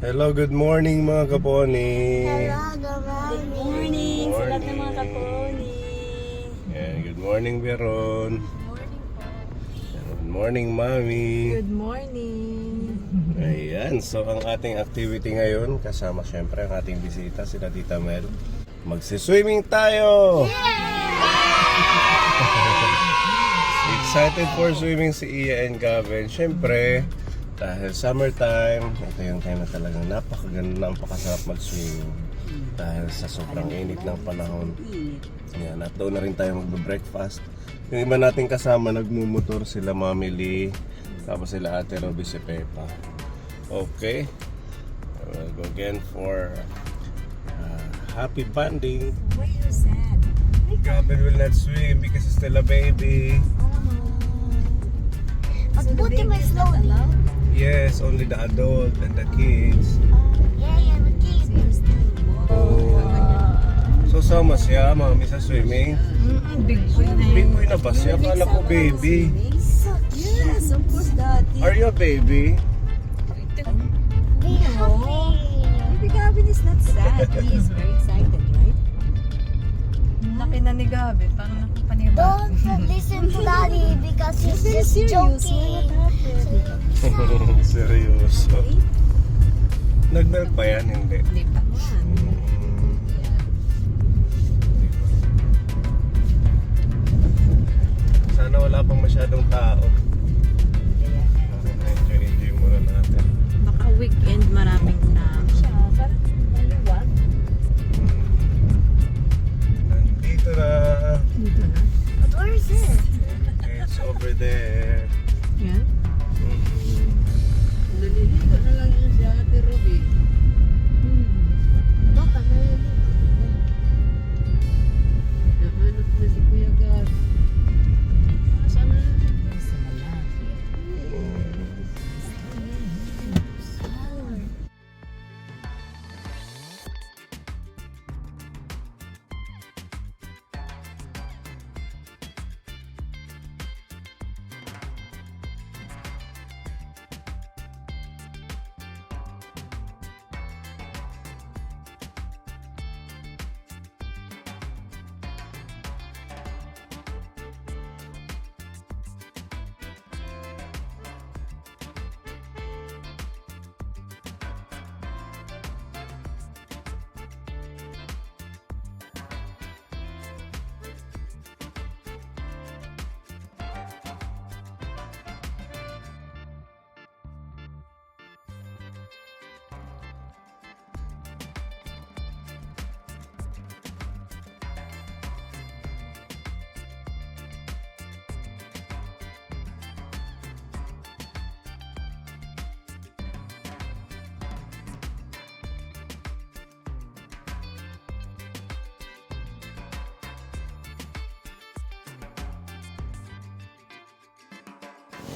Hello, good morning mga kaponi. Good morning sa lahat ng mga kaponi. Yan, good morning Veron. Good morning Mami. Good morning. Ayan, so ang ating activity ngayon, kasama syempre ang ating bisita, sila Tita Mel. Magsiswimming tayo! Excited for swimming si Iya and Gavin. Syempre, dahil summertime, ito yung time na talagang napakaganda, napakasarap mag-swimming. Dahil sa sobrang init ng panahon. Yan, at doon na rin tayo magbe-breakfast. Yung iba nating kasama, nagmumotor sila Mami Lee, tapos sila Ate Robby, si Pepa. Okay, we'll go again for happy bonding. Why are you sad? Gavin will not swim because he's still a baby. But put him slowly. Yes, only the adult and the kids. Yeah, the kids. So sama siya, Mami, sa swimming. Big boy na Big boy na ba siya? Akala ko baby. Yes, of course, Daddy. Are you a baby? Baby Gavin is not sad. He is very excited, right? Laki na ni Gabi, parang nakapaniba. Don't listen to Daddy because he's Very just serious. joking. Seryoso. Nag-milk pa yan? Hindi. Hindi pa man. Sana wala pang masyadong tao. Enjoy muna natin. Baka weekend maraming tao. Parang maluwag. Nandito na. Dito na. But where is it? It's over there. Yan. Naliligo na lang yun si Ate Ruby. Baka naliligo. Nahanap na si Kuya Gavin. Saan na lang? Sa malapit.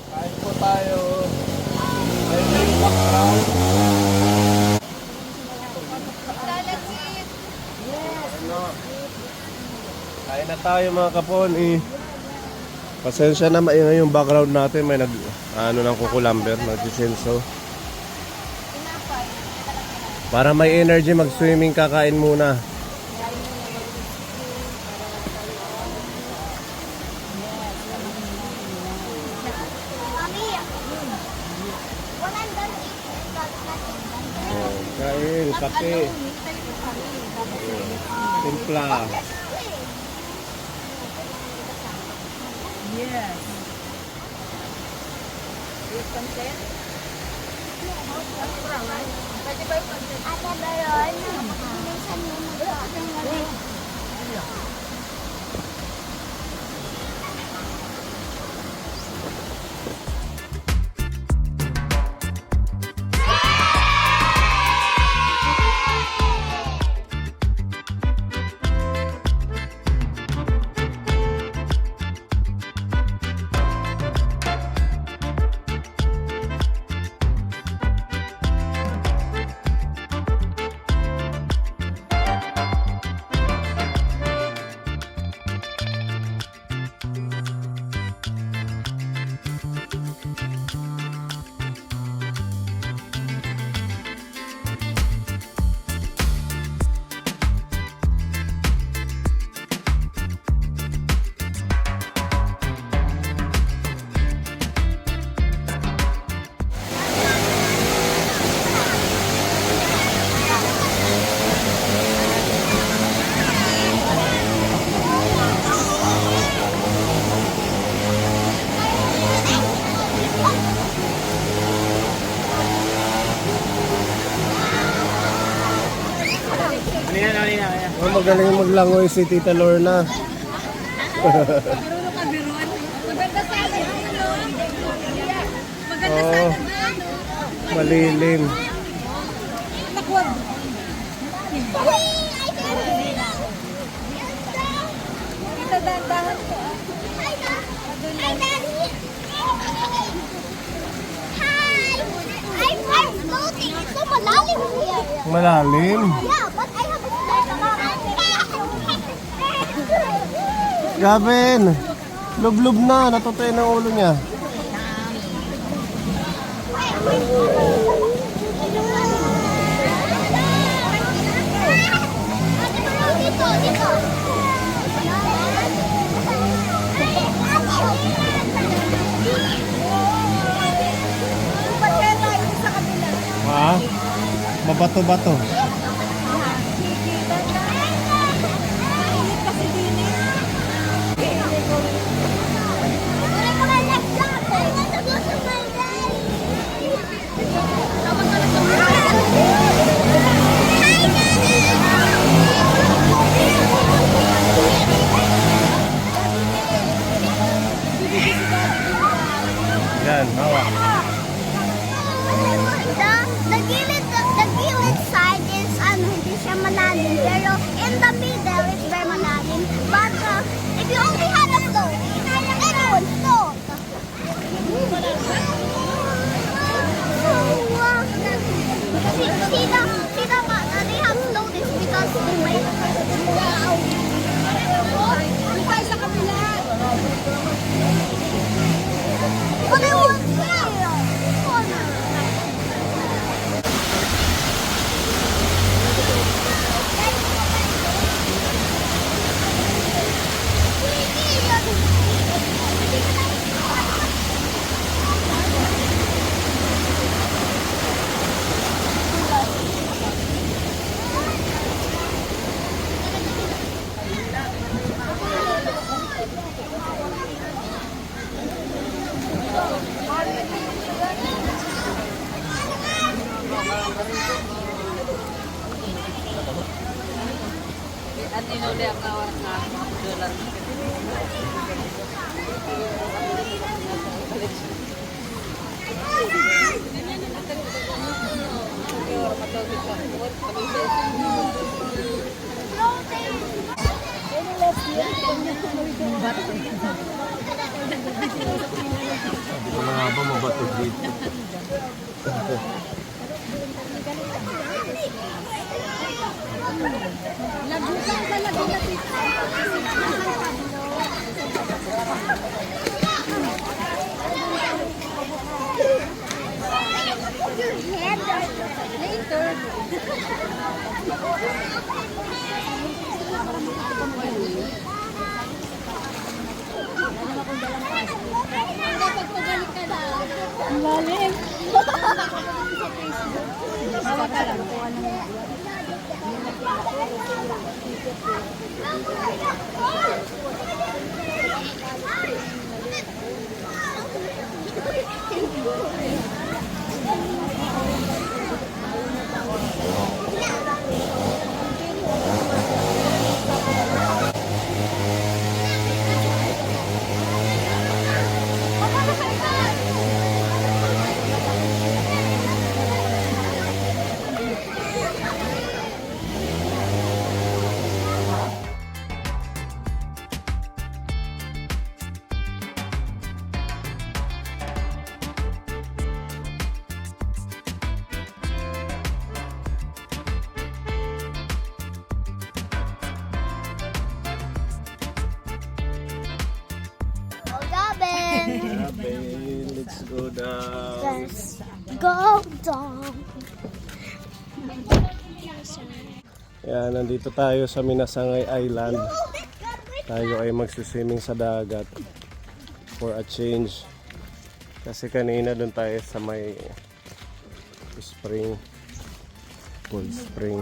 Kain po tayo. Ayun na yung background. Ano? Kain na tayo mga kaponi. Pasensya na maingay yung background natin. May ng kukulamber, nagsisenso. Para may energy mag-swimming, kakain muna. Mommy, when I'm done eating, Kain, kape, timpla. Yes. Ate Baron, minsan mo magpapagaling. Oh, magaling maglangoy si Tita Lorna. Marunong ka biruan. Maganda sana yun, no? Maganda Oh, sana na, no? malilim. Nakwag. Kita dahan-dahan ko, ah. I'm floating. It's so malalim here. Malalim. Yeah, but I have a Gavin, lublob na. Natutuyo ng ulo niya. Dito, dito. Ha? Mabato-bato. Yan, hawak. The gilid side is hindi siya malalim, pero in the middle it's very malalim. But if you only had a float, everyone float. See the they have float is because the way. Tayo sa kabila. But I want to. At inuli ang kawar na dolar. Sabi ko na nga ba mabato dito. Lagusan sa Laguna Ang lalim. Let's go down. Let's go down. Yan, nandito tayo sa Minasangay Island. Tayo ay magsiswimming sa dagat for a change. Kasi kanina doon tayo sa may spring, cold spring.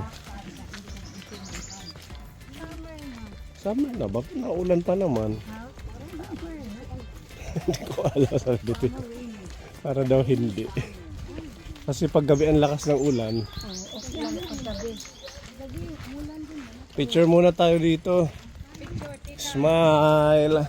Summer na ba? Naulan pa naman. Hindi ko alam sa dito. Para daw hindi. Kasi pag gabi ang lakas ng ulan. Picture muna tayo dito. Smile.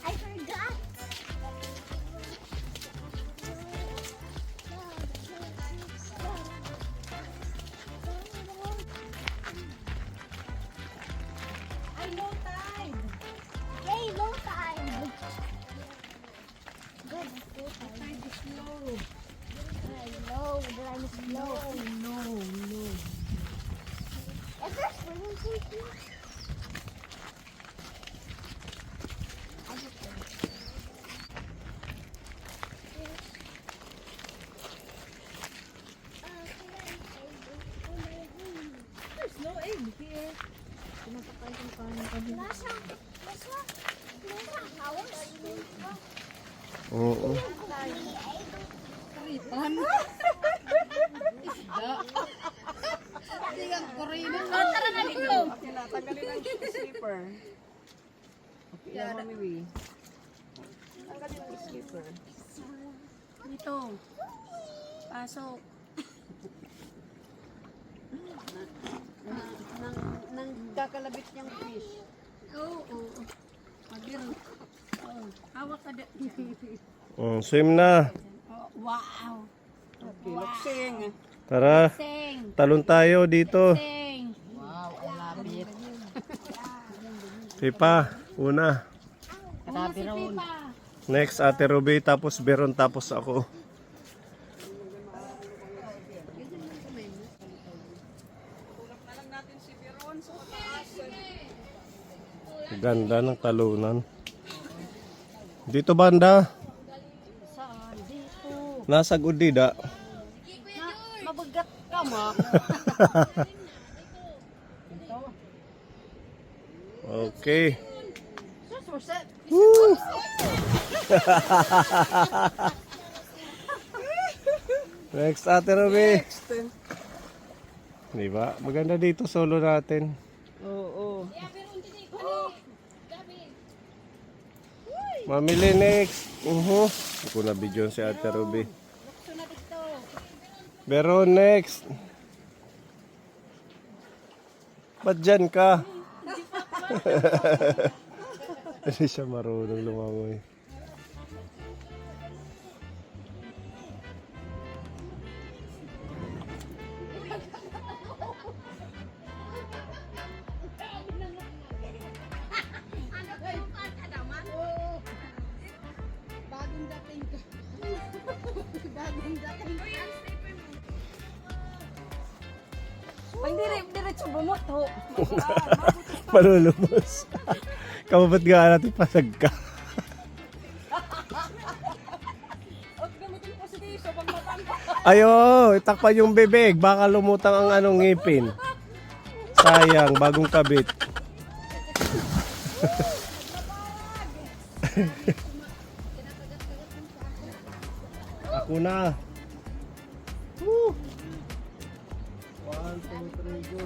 I forgot. Ay, low tide. Hey, low tide. Good. Tide is low. Low. The line is low. No. Is there swimming pool here? I just There's no egg here. Pinapakain ng kanin kami. nasa house. Oo. Karitan. Isda. Hindi ang korino. Tara na dito. Tanggalin ang slipper. Okay, yan mamiwi. Tanggalin ang slipper. Dito. Pasok. Nang kakalabit niyang fish. Oo. Magiro. Hawak ka Swim na. Wow. Okay, luksing. Tara, Sing. talon tayo dito. Sing. Wow, ang lapit. Pipa, una. Una si Pipa. Next, Ate Ruby, tapos Beron, tapos ako. Ganda ng talunan. Dito banda, Saan? Dito. nasa Gudida. Mabagat ka ma. Okay. Sususet. Next, Ate Ruby. Di ba? Maganda dito solo natin. Oo. Mamili next. Ako na video si Ate Ruby. Lukso na dito. Beron next. Ba't dyan ka? Hindi siya marunong lumangoy. Bagong dating ka. Bagong dating ka. Pag diretso bumoto. Malulubos. Kapabat nga natin pasag ka. Ayo, itakpan yung bibig. Baka lumutang ang anong ngipin. Sayang, bagong kabit. Ako na. Woo! 1, 2, 3, go.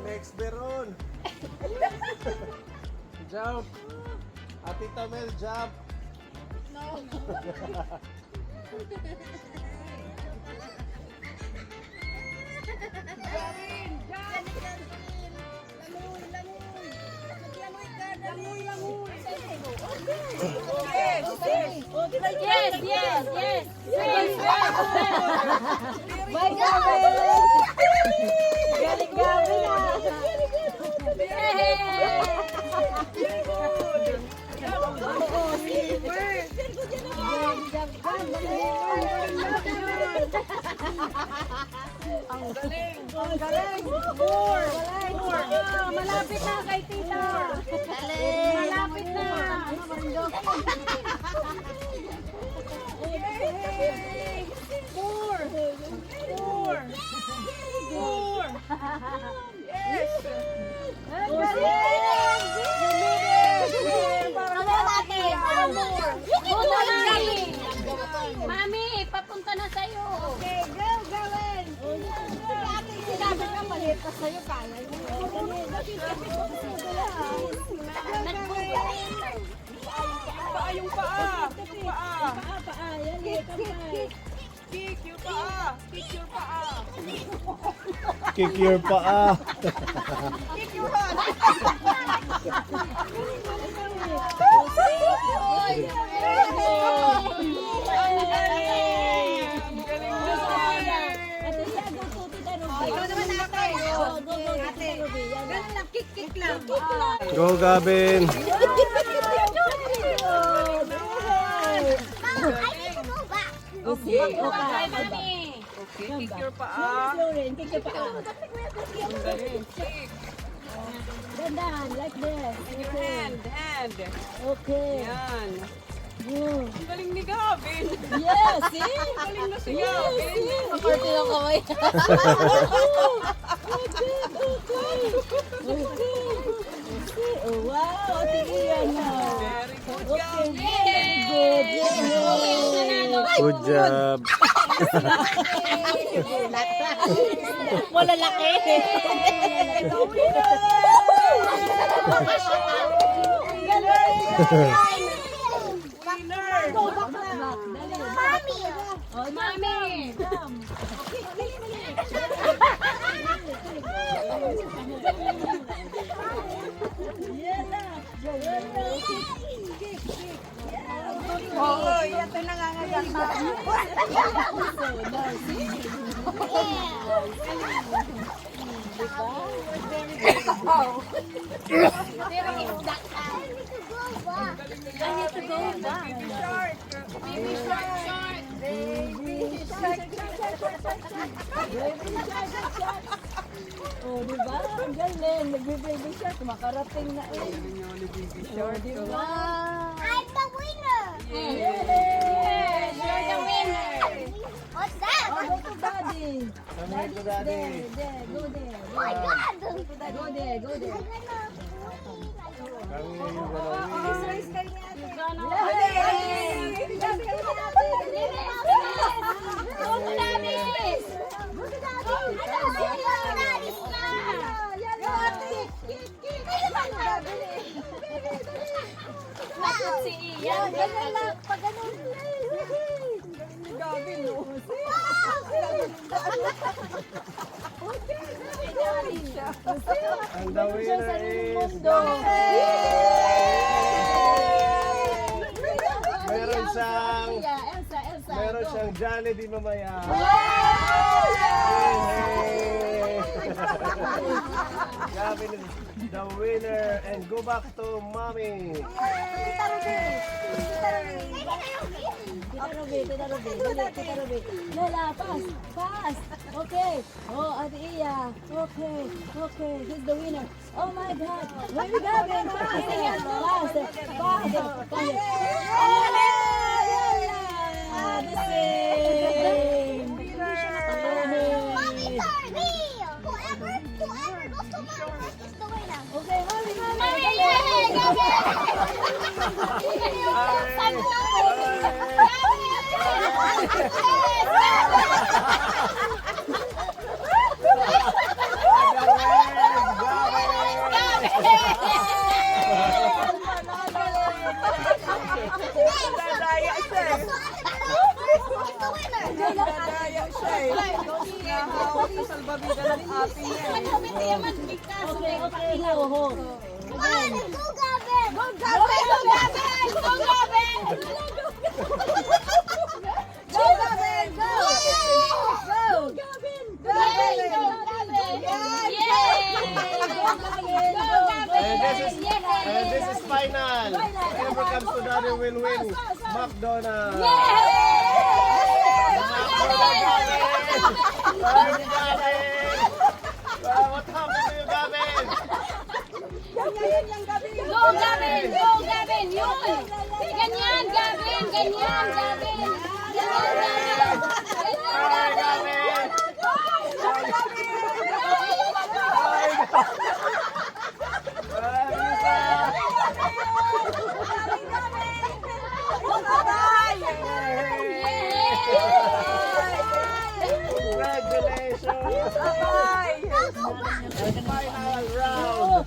Next, Beron. Jump. Ate Tamel, jump. Yes, yes, yes. Yes. Bye, Gavin! Galing Gavin ah! Ang galing! Ang galing! Four! Malapit na kay tita! Malapit na! Four! Yes! Ang galing! Mami, papunta na sa'yo. Okay, go, Gavin! Ate, sinabi ka maliit ka sa'yo, kaya mo. Paa yung paa. Paa. Paa, yan, yan, kamay. Kick your paa. Kick your paa. Kick your paa. Kick your paa. Ate, siya, go to Tita Ruby. Ikaw naman ate. Go to Tita Ruby. Yan lang. Kick lang. Go, Gavin. Mom, I need to go back. Okay, Bye, okay. Mami. Okay, kick your paa. Slow rin, kick your paa. Ang galing. Kick. Dandan, like this. Your Okay. hand. Okay. Yan. Good. Ang galing ni Gavin. Yes, see? Ang galing na si Gavin. Party ng kamay. Okay. Oh, wow. Tingnan na. Very good, Okay, Gavin. very good. Yay. Good job. Wala laki. Mommy. Oh, Mami. Oo, ito nangangaganda. I need to go back. Baby shark, shark. Oh, di ba? Ang galing. Nagbe-baby shark. Makarating na eh. Oh, di ba? I'm the winner. Yes, you're the winner. What's that? Oh, go to daddy. Come here to daddy. There, go there. Oh my God. Go there, go there. Come here, you gonna win. Si Ian. Ganyan lang. Pag ganun. Gavin, no? And the winner is meron siyang Elsa. meron siyang Jollibee mamaya. Gavin is the winner and go back to mommy. Tita Ruby. Lola, fast. Okay. Oh, Ate Iya. Okay. He's the winner. Oh my God. Where we going? Fast. The same. Mommy, sorry. Whoever goes to my house is the winner. Okay, hurry. Dadaya siya eh. Dadaya siya eh. Nahawak sa salbabida ng ate niya eh. Okay, ho. Go, Gavin! Go, Gavin! times to Daddy will win McDonald's. What happened to you, Gavin? Go, Gavin! Go, Gavin! Yun! Ganyan, Gavin! Ganyan, Gavin! Ganyan, Gavin! Congratulations! Final round!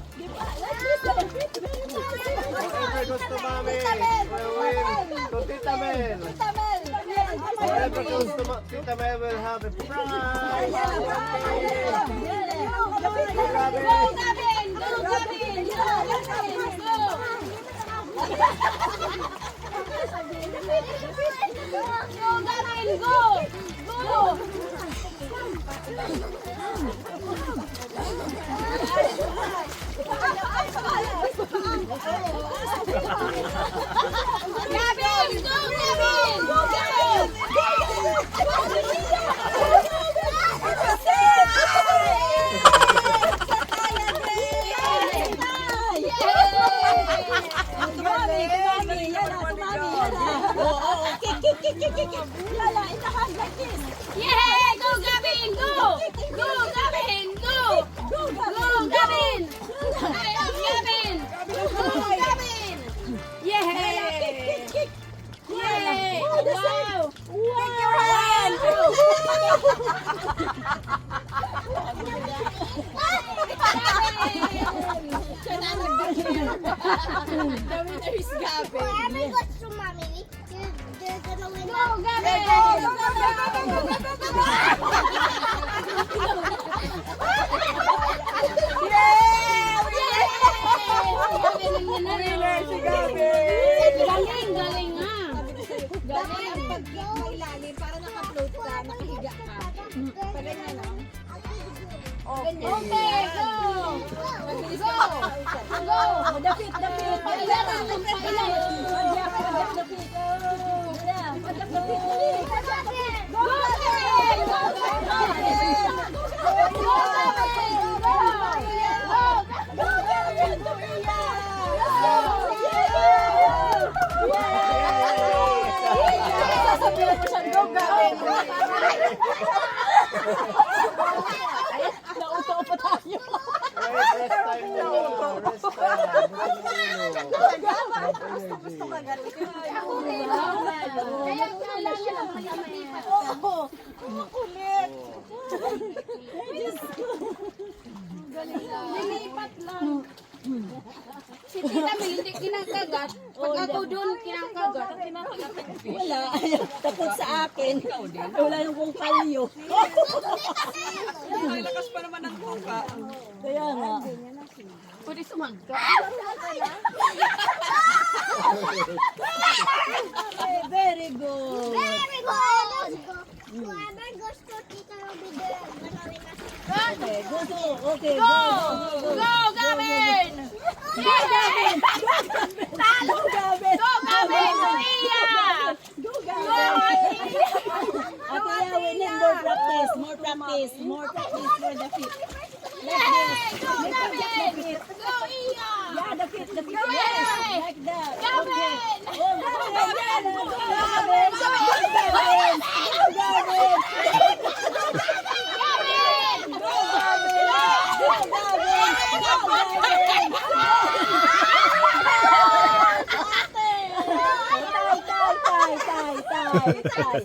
Whoever goes to Mommy will win to Tita Mel. Whoever goes to Tita Mel will have a prize. Go, Gavin! Go, Gavin! Go, Gavin! Go! Go, Gavin! Go! Go! Gavin! Go, Gavin! Go, Gavin! Yeah! Go, Gavin! Go! Go, Gavin! Go! Go, Gavin! Gavin! Go, Gavin! Yeah! Yeah! Wow! Kick your hand! Whoever goes to Mommy, they're gonna win. Go, Gavin! Winner si Gavin! Galing, galing nga. Galing. Pag may lalim, para naka-float ka, nakahiga ka. Paganyan lang. Okay, go! Go! Go! Dapit, dapit. Kailangan ng kailangan. Dapit. Go, Gavin! Go, Sasabihin mo siya, go, Gavin! Nauto pa tayo. Rest time muna. Rest time. Gusto ka galing. Kulit. Lilipat lang. Si Tita Mel hindi kinakagat. Pag ako doon kinakagat. Wala. Takot sa akin. Wala yung kong kalyo. Ang lakas pa naman ng tuka. Kaya nga. Pwede sumangka. Very good. Very good. Whoever goes to Tita will be there. Okay, go to. Okay, Go! go. Go, Gavin! Go, Gavin! Go, Gavin! Go, Gavin! Go, Iya! Go, Go, Gavin! Ate! Ate, we need more practice. More practice. More practice for the feet. Yay! Go, Gavin! Go, Iya! Yeah, the feet. The feet. Go, Yes, Gavin! like that. Gavin! Okay. Oh, Gavin! Go, Gavin! Go, Gavin! Go, Gavin!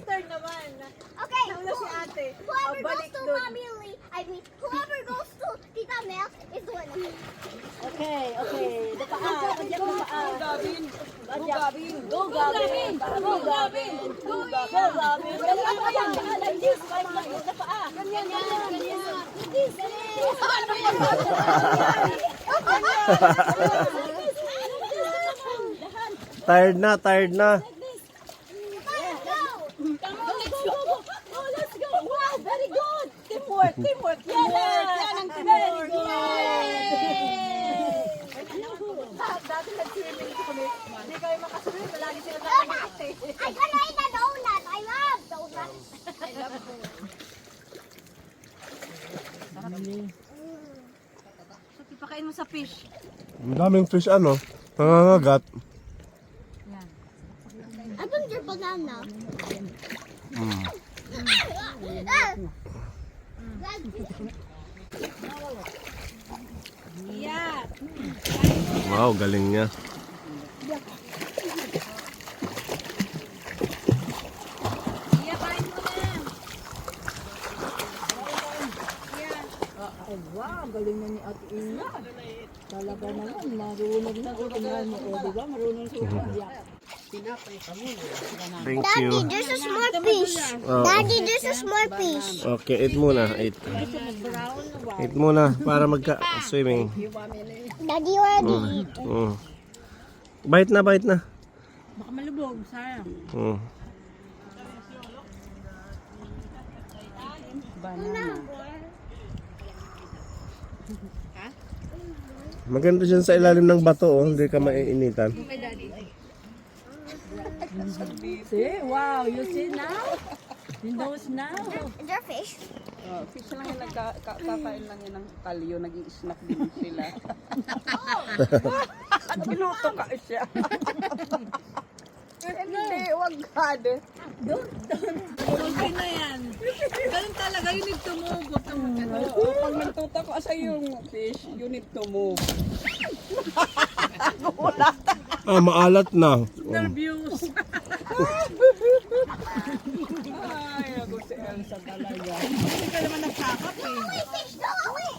Turn naman. Okay. Nauna si ate. Whoever goes Balik to doon. Mommy Lee, whoever goes to Tita Mel is the winner. Okay, okay. The paa. Pagyan mo paa. Gavin. Go, Gavin. Go, Gavin! Go, Gavin! Go, Gavin! Ganyan mo yan. Like this. Like the paa. Ganyan, ganyan, ganyan. This. Ano yan? Tired na, tired na. Oh, let's go. Wow, very good. Teamwork, teamwork, teamwork. Yan ang teamwork. Very good. Dati nag-swimming kami. Hindi kami makasama. Lagi sila Donut! I gonna eat a donut! I love donuts! So, ipakain mo sa fish. Ang daming fish ano, nangangagat. I think your banana. Yeah. Wow, galing niya. Yeah, kain mo na. Ay, wow, galing na ni Ate Ina. Talaga naman, marunong na. O, tingnan mo, o, diba? Marunong siya umiyak. Thank Daddy, you. there's a small fish. Oh. Daddy, there's a small fish. Okay, eat muna. Eat. Eat muna para magka-swimming. Daddy, you already eat. Bite na, bite na. Baka malubog, sayang. Maganda dyan sa ilalim ng bato, oh. Hindi ka maiinitan. See? Wow, you see now? He knows now. Is there fish? Fish lang yung kakain lang yan ng kalyo, nag-i-snack din sila. Pinuto ka siya. Hindi, wag God. Okay na yan. Ganun talaga, you need to move. Huwag kang magkano. Pag nagtuta ko sa yung fish, you need to move. Maalat na. Nervous. Ay, ako si Elsa talaga. Hindi ka naman nagkakap eh. Fish, go away!